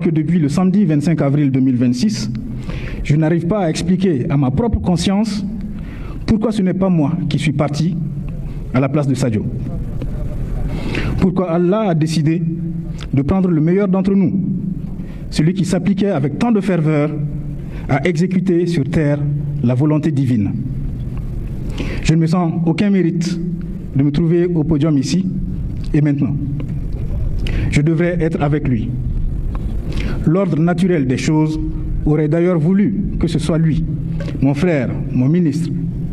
que depuis le samedi 25 avril 2026, je n'arrive pas à expliquer à ma propre conscience pourquoi ce n'est pas moi qui suis parti à la place de Sadio. Pourquoi Allah a décidé de prendre le meilleur d'entre nous, celui qui s'appliquait avec tant de ferveur à exécuter sur terre la volonté divine. Je ne me sens aucun mérite de me trouver au podium ici et maintenant. Je devrais être avec lui. L'ordre naturel des choses aurait d'ailleurs voulu que ce soit lui, mon frère, mon ministre,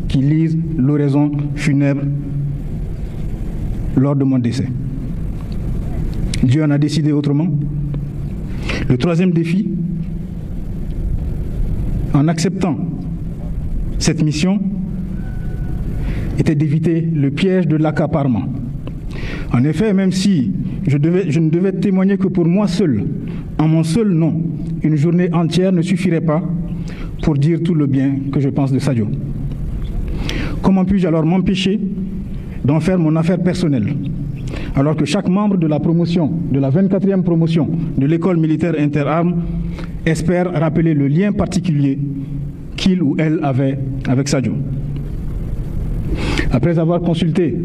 qui lise l'oraison funèbre lors de mon décès. Dieu en a décidé autrement. Le troisième défi, en acceptant cette mission, était d'éviter le piège de l'accaparement. En effet, même si je ne devais témoigner que pour moi seul, en mon seul nom, une journée entière ne suffirait pas pour dire tout le bien que je pense de Sadio. Comment puis-je alors m'empêcher d'en faire mon affaire personnelle, alors que chaque membre de la promotion, de la 24e promotion de l'école militaire interarmes espère rappeler le lien particulier qu'il ou elle avait avec Sadio. Après avoir consulté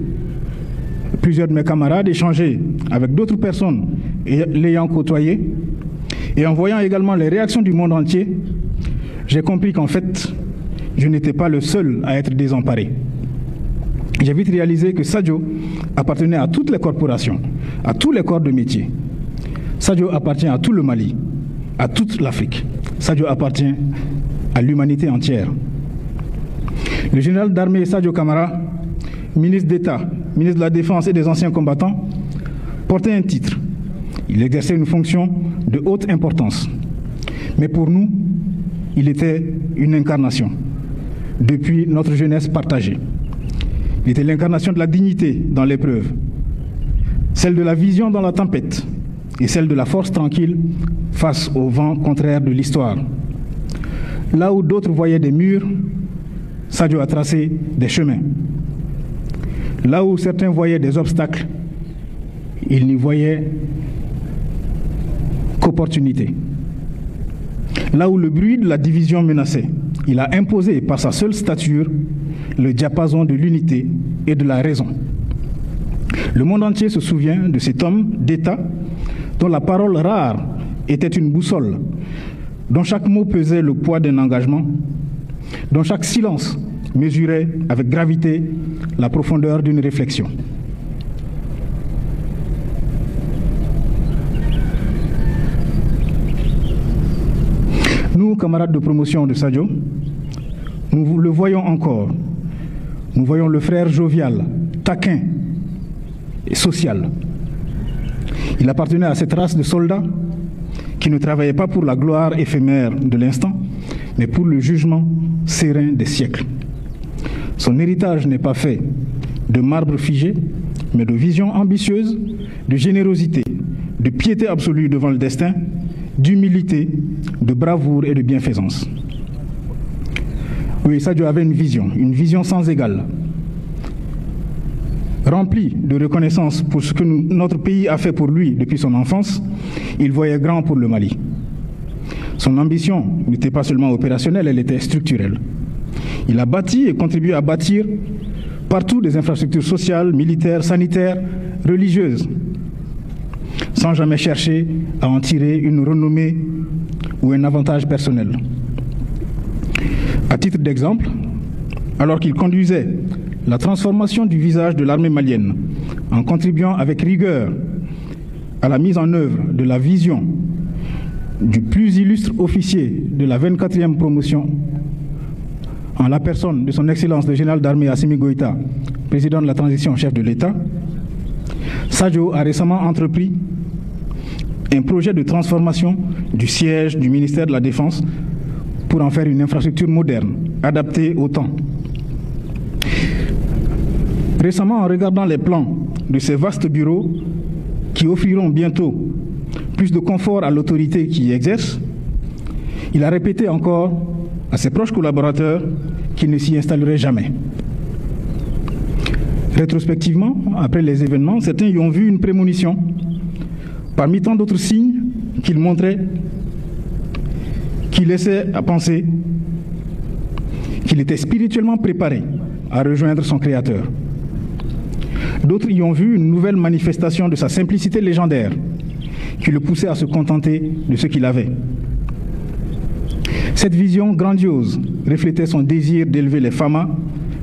plusieurs de mes camarades, échangé avec d'autres personnes l'ayant côtoyé, et en voyant également les réactions du monde entier, j'ai compris qu'en fait, je n'étais pas le seul à être désemparé. J'ai vite réalisé que Sadio appartenait à toutes les corporations, à tous les corps de métier. Sadio appartient à tout le Mali, à toute l'Afrique. Sadio appartient à l'humanité entière. Le général d'armée Sadio Camara, ministre d'État, ministre de la Défense et des anciens combattants, portait un titre. Il exerçait une fonction de haute importance. Mais pour nous, il était une incarnation, depuis notre jeunesse partagée. Il était l'incarnation de la dignité dans l'épreuve, celle de la vision dans la tempête et celle de la force tranquille face au vent contraire de l'histoire. Là où d'autres voyaient des murs, Sadio a tracé des chemins. Là où certains voyaient des obstacles, il n'y voyait qu'opportunité. Là où le bruit de la division menaçait, il a imposé par sa seule stature le diapason de l'unité et de la raison. Le monde entier se souvient de cet homme d'État dont la parole rare était une boussole, dont chaque mot pesait le poids d'un engagement, dont chaque silence mesurait avec gravité la profondeur d'une réflexion. Nous, camarades de promotion de Sadio, nous le voyons encore. Nous voyons le frère jovial, taquin et social. Il appartenait à cette race de soldats qui ne travaillaient pas pour la gloire éphémère de l'instant, mais pour le jugement serein des siècles. Son héritage n'est pas fait de marbre figé, mais de vision ambitieuse, de générosité, de piété absolue devant le destin, d'humilité, de bravoure et de bienfaisance. Oui, Sadio avait une vision sans égale, remplie de reconnaissance pour ce que notre pays a fait pour lui depuis son enfance. Il voyait grand pour le Mali. Son ambition n'était pas seulement opérationnelle, elle était structurelle. Il a bâti et contribué à bâtir partout des infrastructures sociales, militaires, sanitaires, religieuses, sans jamais chercher à en tirer une renommée ou un avantage personnel. À titre d'exemple, alors qu'il conduisait la transformation du visage de l'armée malienne en contribuant avec rigueur à la mise en œuvre de la vision du plus illustre officier de la 24e promotion, en la personne de son Excellence le général d'armée Assimi Goïta, président de la transition chef de l'État, Sadio a récemment entrepris un projet de transformation du siège du ministère de la Défense pour en faire une infrastructure moderne, adaptée au temps. Récemment, en regardant les plans de ces vastes bureaux qui offriront bientôt plus de confort à l'autorité qui y exerce, il a répété encore à ses proches collaborateurs qu'il ne s'y installerait jamais. Rétrospectivement, après les événements, certains y ont vu une prémonition. Parmi tant d'autres signes, qu'il montrait, qui laissait à penser qu'il était spirituellement préparé à rejoindre son Créateur. D'autres y ont vu une nouvelle manifestation de sa simplicité légendaire qui le poussait à se contenter de ce qu'il avait. Cette vision grandiose reflétait son désir d'élever les Fama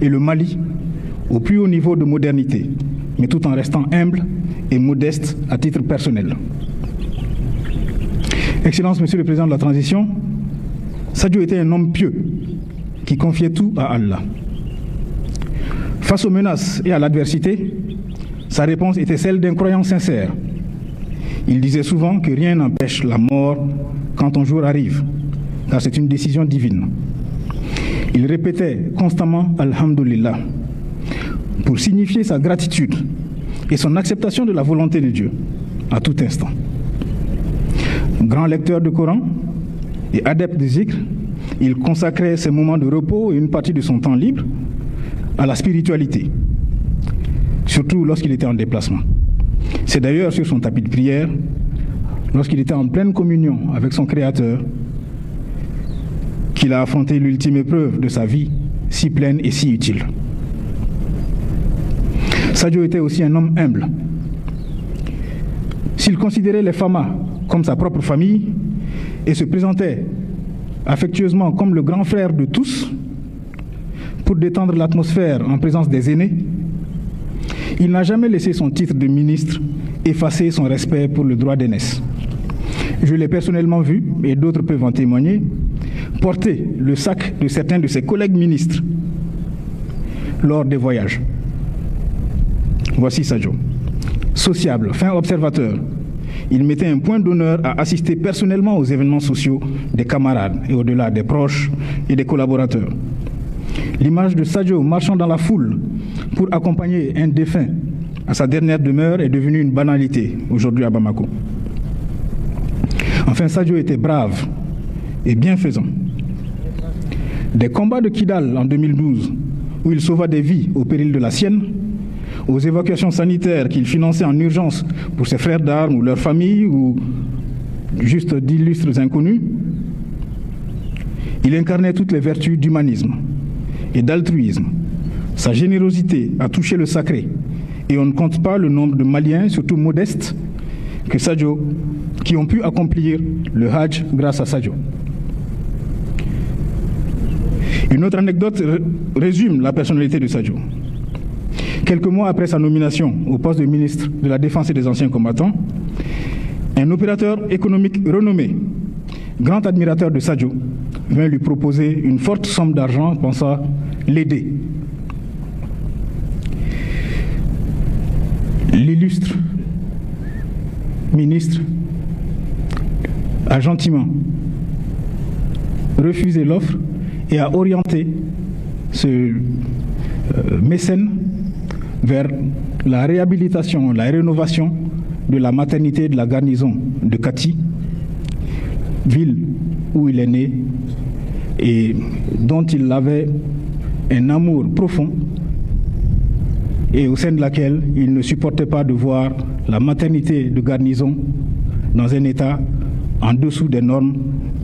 et le Mali au plus haut niveau de modernité, mais tout en restant humble et modeste à titre personnel. Excellence, Monsieur le Président de la Transition, Sadio était un homme pieux qui confiait tout à Allah. Face aux menaces et à l'adversité, sa réponse était celle d'un croyant sincère. Il disait souvent que rien n'empêche la mort quand ton jour arrive, car c'est une décision divine. Il répétait constamment « Alhamdulillah » pour signifier sa gratitude et son acceptation de la volonté de Dieu à tout instant. Grand lecteur de Coran et adepte de zikr, il consacrait ses moments de repos et une partie de son temps libre à la spiritualité, surtout lorsqu'il était en déplacement. C'est d'ailleurs sur son tapis de prière, lorsqu'il était en pleine communion avec son Créateur, qu'il a affronté l'ultime épreuve de sa vie, si pleine et si utile. Sadio était aussi un homme humble. S'il considérait les Fama comme sa propre famille et se présentait affectueusement comme le grand frère de tous, pour détendre l'atmosphère en présence des aînés, il n'a jamais laissé son titre de ministre effacer son respect pour le droit d'aînesse. Je l'ai personnellement vu, et d'autres peuvent en témoigner, porter le sac de certains de ses collègues ministres lors des voyages. Voici Sadio. Sociable, fin observateur, il mettait un point d'honneur à assister personnellement aux événements sociaux des camarades et au-delà des proches et des collaborateurs. L'image de Sadio marchant dans la foule pour accompagner un défunt à sa dernière demeure est devenue une banalité aujourd'hui à Bamako. Enfin, Sadio était brave et bienfaisant. Des combats de Kidal en 2012, où il sauva des vies au péril de la sienne, aux évacuations sanitaires qu'il finançait en urgence pour ses frères d'armes ou leurs familles ou juste d'illustres inconnus, il incarnait toutes les vertus d'humanisme et d'altruisme. Sa générosité a touché le sacré et on ne compte pas le nombre de Maliens, surtout modestes, qui ont pu accomplir le Hajj grâce à Sadio. Une autre anecdote résume la personnalité de Sadio. Quelques mois après sa nomination au poste de ministre de la Défense et des Anciens Combattants, un opérateur économique renommé, grand admirateur de Sadio, vint lui proposer une forte somme d'argent pensant l'aider. L'illustre ministre a gentiment refusé l'offre et a orienté ce mécène vers la réhabilitation, la rénovation de la maternité de la garnison de Kati, ville où il est né et dont il avait un amour profond et au sein de laquelle il ne supportait pas de voir la maternité de garnison dans un état en dessous des normes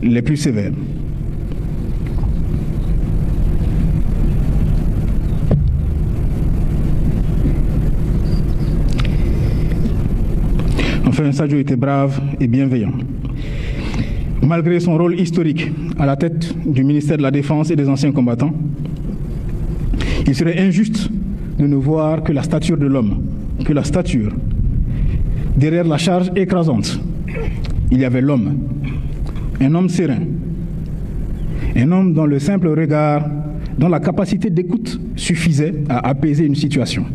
les plus sévères. Enfin, Sadio était brave et bienveillant. Malgré son rôle historique à la tête du ministère de la Défense et des Anciens Combattants, il serait injuste de ne voir que la stature de l'homme, que la stature. Derrière la charge écrasante, il y avait l'homme, un homme serein, un homme dont le simple regard, dont la capacité d'écoute suffisait à apaiser une situation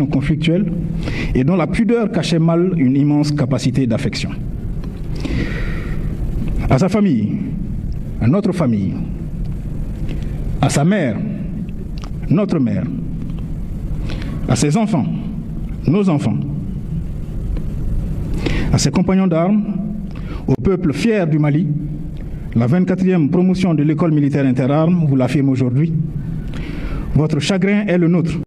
conflictuelle, et dont la pudeur cachait mal une immense capacité d'affection. À sa famille, à notre famille, à sa mère, notre mère, à ses enfants, nos enfants, à ses compagnons d'armes, au peuple fier du Mali, la 24e promotion de l'école militaire interarmes vous l'affirme aujourd'hui. Votre chagrin est le nôtre.